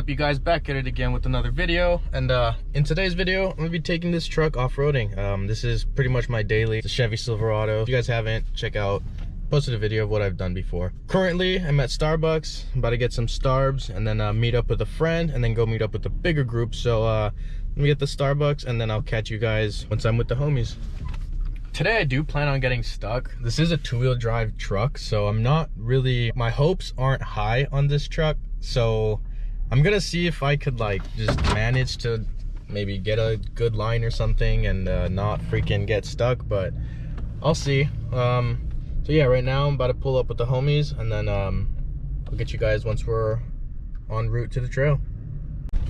up, you guys? Back at it again with another video. And in today's video, I'm gonna be taking this truck off-roading. This is pretty much my daily. It's a Chevy Silverado. If you guys haven't, check out, posted a video of what I've done before. Currently, I'm at Starbucks. I'm about to get some Starbs and then meet up with a friend and then go meet up with a bigger group. So let me get the Starbucks and then I'll catch you guys once I'm with the homies. Today I do plan on getting stuck. This is a two-wheel drive truck, so I'm not really, my hopes aren't high on this truck. So I'm gonna see if I could like just manage to maybe get a good line or something and not freaking get stuck, but I'll see. So yeah, right now I'm about to pull up with the homies and then I'll get you guys once we're en route to the trail.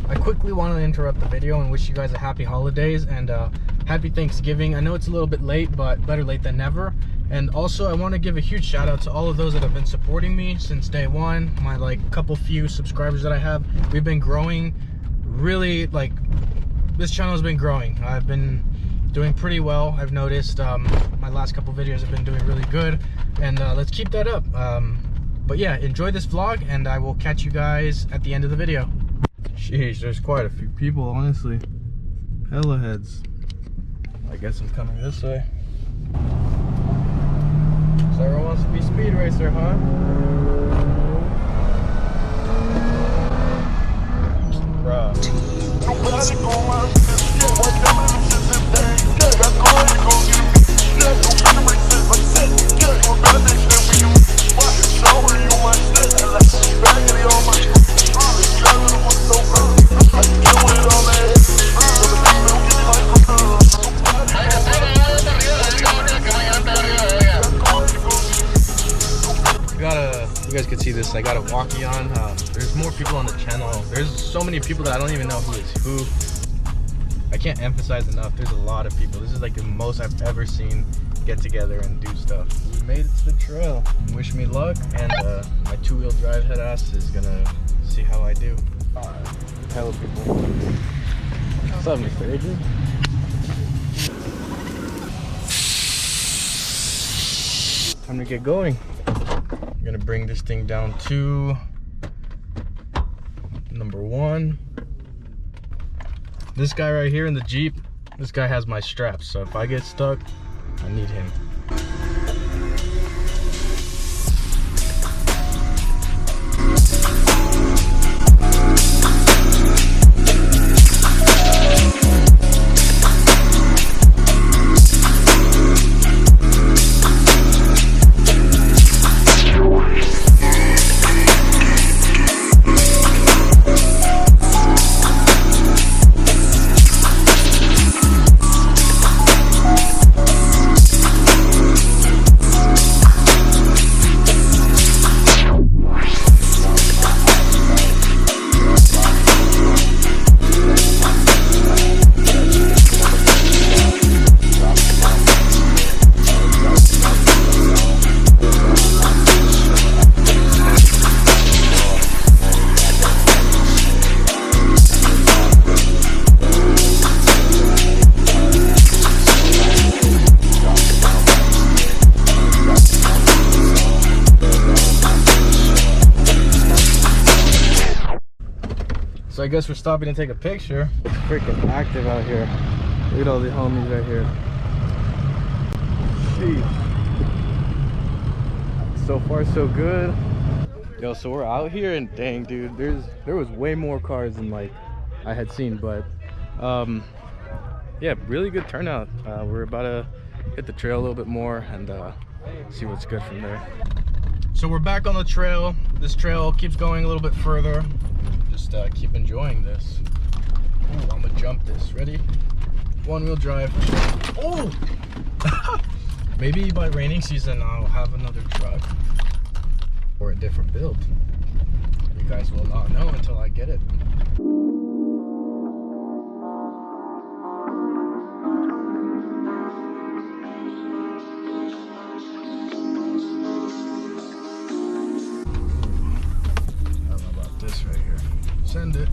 I quickly want to interrupt the video and wish you guys a happy holidays and happy Thanksgiving. I know it's a little bit late, but better late than never. And also I want to give a huge shout out to all of those that have been supporting me since day one. My like few subscribers that I have. We've been growing really, like this channel has been growing. I've been doing pretty well. I've noticed my last couple videos have been doing really good, and let's keep that up. But yeah, enjoy this vlog and I will catch you guys at the end of the video. Sheesh, there's quite a few people, honestly. Hella heads. I guess I'm coming this way. So everyone wants to be speed racer, huh? Bruh. You guys can see this. I got a walkie on. There's more people on the channel. There's so many people that I don't even know who is who. I can't emphasize enough. There's a lot of people. This is like the most I've ever seen get together and do stuff. We made it to the trail. Wish me luck. And my two-wheel drive head ass is gonna see how I do. Hello, people. What's up, Mr. Adrian? Time to get going. I'm gonna bring this thing down to number 1. This guy right here in the Jeep, this guy has my straps, so if I get stuck, I need him. So I guess we're stopping to take a picture. It's freaking active out here. Look at all the homies right here. Jeez. So far so good. Yo, so we're out here and dang dude, there was way more cars than like I had seen, but yeah, really good turnout. We're about to hit the trail a little bit more and see what's good from there. So we're back on the trail. This trail keeps going a little bit further. Just keep enjoying this. Ooh, I'm gonna jump this. Ready? One-wheel drive. Oh! Maybe by raining season I'll have another truck or a different build. You guys will not know until I get it. I don't know about this right here. Send it.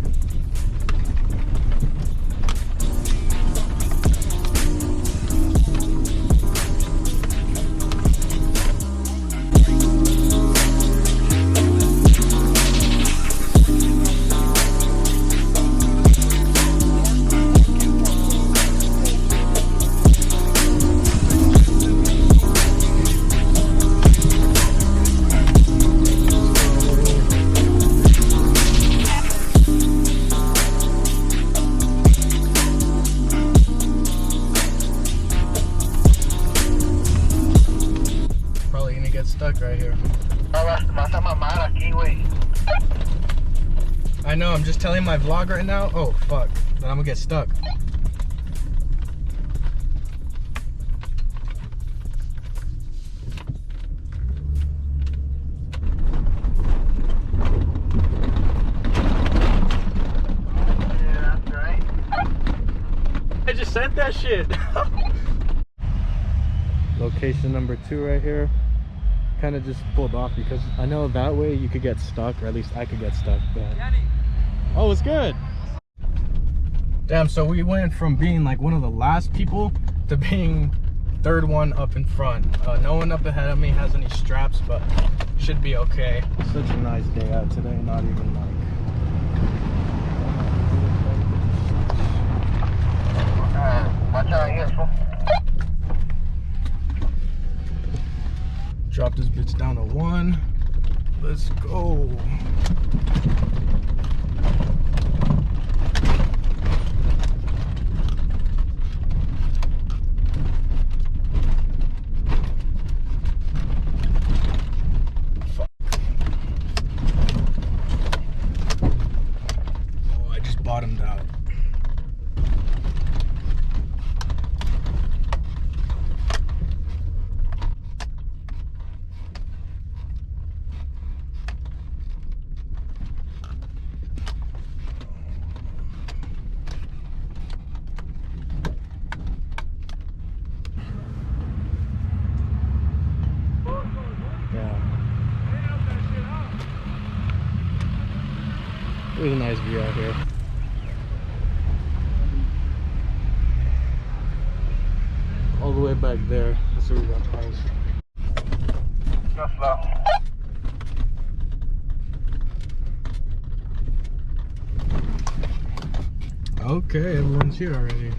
stuck right here. I know, I'm just telling my vlog right now. Oh, fuck. Then I'm gonna get stuck. Yeah, that's right. I just sent that shit. Location number 2 right here. Kind of just pulled off because I know that way you could get stuck, or at least I could get stuck. But... oh, it's good. Damn, so we went from being like one of the last people to being third one up in front. No one up ahead of me has any straps, but should be okay. Such a nice day out today, not even like... Watch out here, fool. Drop this bitch down to 1. Let's go. Fuck. Oh, I just bottomed out. There's a nice view out here. All the way back there, that's where we got cars. Go slow. Okay, everyone's here already.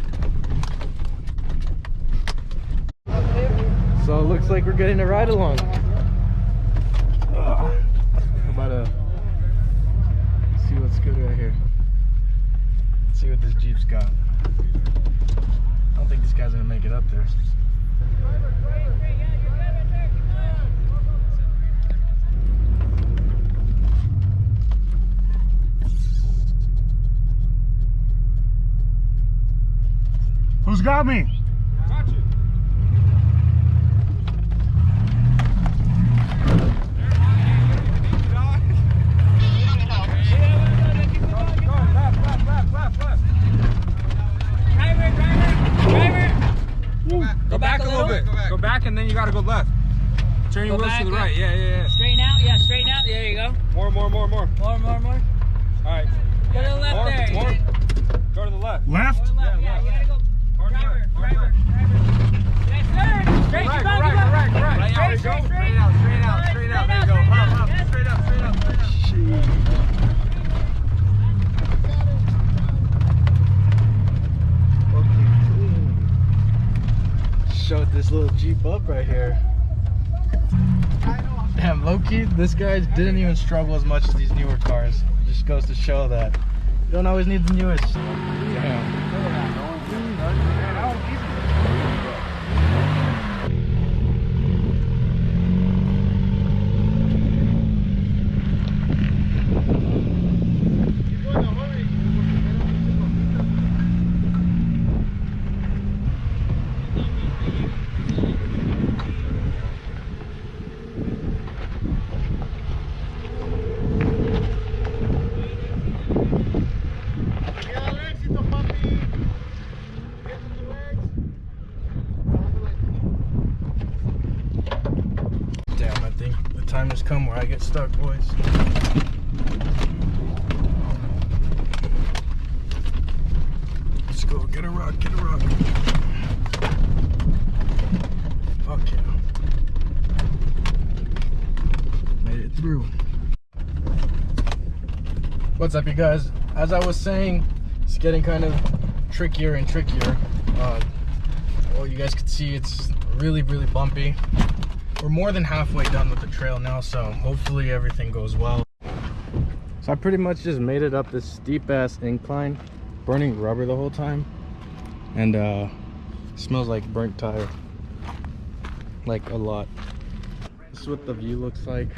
So it looks like we're getting a ride along. We're about to see what's good right here. Let's see what this Jeep's got. I don't think this guy's gonna make it up there. Who's got me? Got you. Go back a little bit. Go back and then you gotta go left. Turn your wheels to the right. Yeah, yeah, yeah. Straighten out, yeah, straighten out. There you go. More. More. All right. Go to the left there. More. Go to the left. Left? Go to the left, yeah, you gotta go. Driver. Yes, sir. Straight, Right. keep on. Straight out. There you go. Up. Straight up. Showed this little Jeep up right here. Damn, low-key, this guy didn't even struggle as much as these newer cars. It just goes to show that you don't always need the newest. Damn. Damn, I think the time has come where I get stuck, boys. Let's go, get a rock. Fuck yeah. Made it through. What's up, you guys? As I was saying, it's getting kind of trickier and trickier. Well, you guys can see it's really bumpy. We're more than halfway done with the trail now, so hopefully everything goes well. So I pretty much just made it up this steep ass incline, burning rubber the whole time, and it smells like burnt tire, like a lot. This is what the view looks like.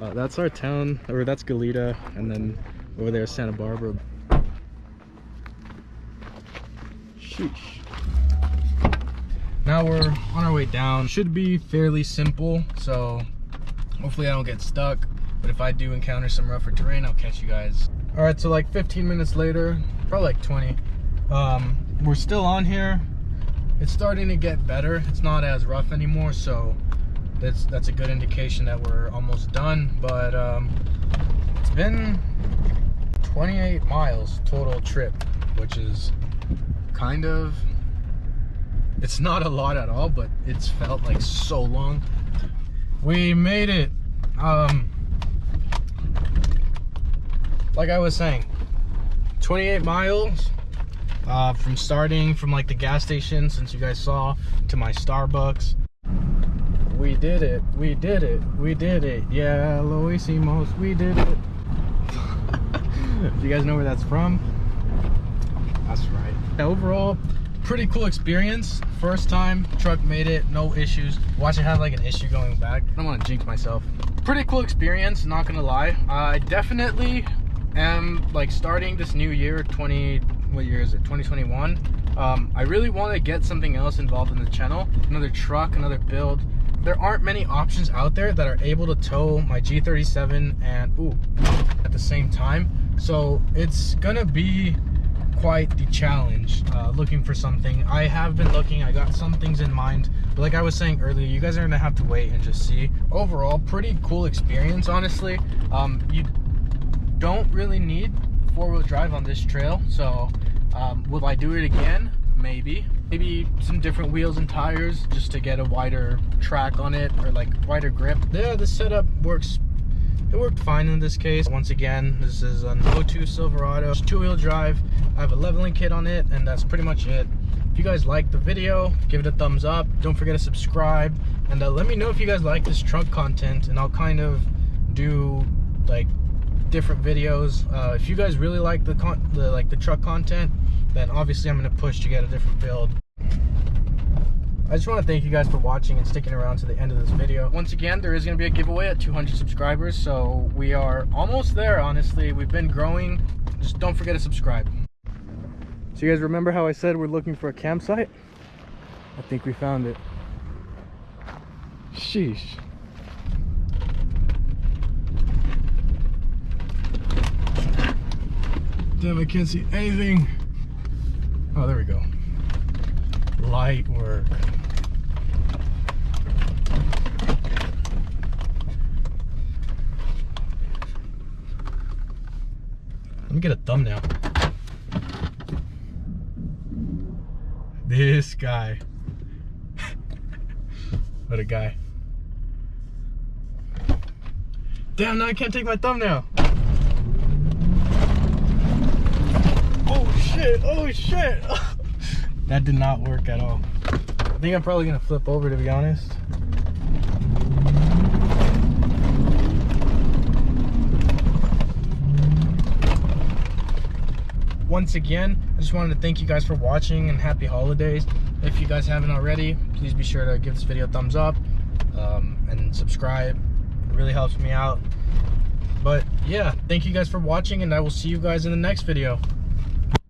That's our town, or that's Goleta, and then over there is Santa Barbara. Sheesh. Now we're on our way down. Should be fairly simple, so hopefully I don't get stuck. But if I do encounter some rougher terrain, I'll catch you guys. All right, so like 15 minutes later, probably like 20. We're still on here. It's starting to get better. It's not as rough anymore, so that's a good indication that we're almost done. But it's been 28 miles total trip, which is kind of, it's not a lot at all, but it's felt like so long. We made it. Like I was saying, 28 miles from starting from like the gas station, since you guys saw, to my Starbucks. We did it, we did it, we did it. Yeah, lo hicimos, we did it. If you guys know where that's from, that's right. Overall, pretty cool experience. First time, truck made it, no issues. Watch it have like an issue going back. I don't want to jinx myself. Pretty cool experience, not gonna lie. I definitely am like starting this new year, what year is it, 2021. I really want to get something else involved in the channel, another truck, another build. There aren't many options out there that are able to tow my G37 and at the same time, so it's gonna be quite the challenge looking for something. I have been looking, I got some things in mind, but like I was saying earlier, you guys are gonna have to wait and just see. Overall, pretty cool experience, honestly. You don't really need four-wheel drive on this trail, so will I do it again? Maybe some different wheels and tires just to get a wider track on it, or like wider grip. Yeah, the setup works. It worked fine in this case. Once again, this is an 02 Silverado, two-wheel drive. I have a leveling kit on it, and that's pretty much it. If you guys liked the video, give it a thumbs up. Don't forget to subscribe, and let me know if you guys like this truck content, and I'll kind of do like different videos. If you guys really like the truck content, then obviously I'm gonna push to get a different build. I just want to thank you guys for watching and sticking around to the end of this video. Once again, there is going to be a giveaway at 200 subscribers, so we are almost there, honestly. We've been growing. Just don't forget to subscribe. So you guys remember how I said we're looking for a campsite? I think we found it. Sheesh. Damn, I can't see anything. Oh, there we go. Light work. Let me get a thumbnail. This guy. What a guy. Damn, now I can't take my thumbnail. Oh shit, oh shit. That did not work at all. I think I'm probably gonna flip over, to be honest. Once again, I just wanted to thank you guys for watching, and happy holidays. If you guys haven't already, please be sure to give this video a thumbs up and subscribe. It really helps me out. But yeah, thank you guys for watching, and I will see you guys in the next video.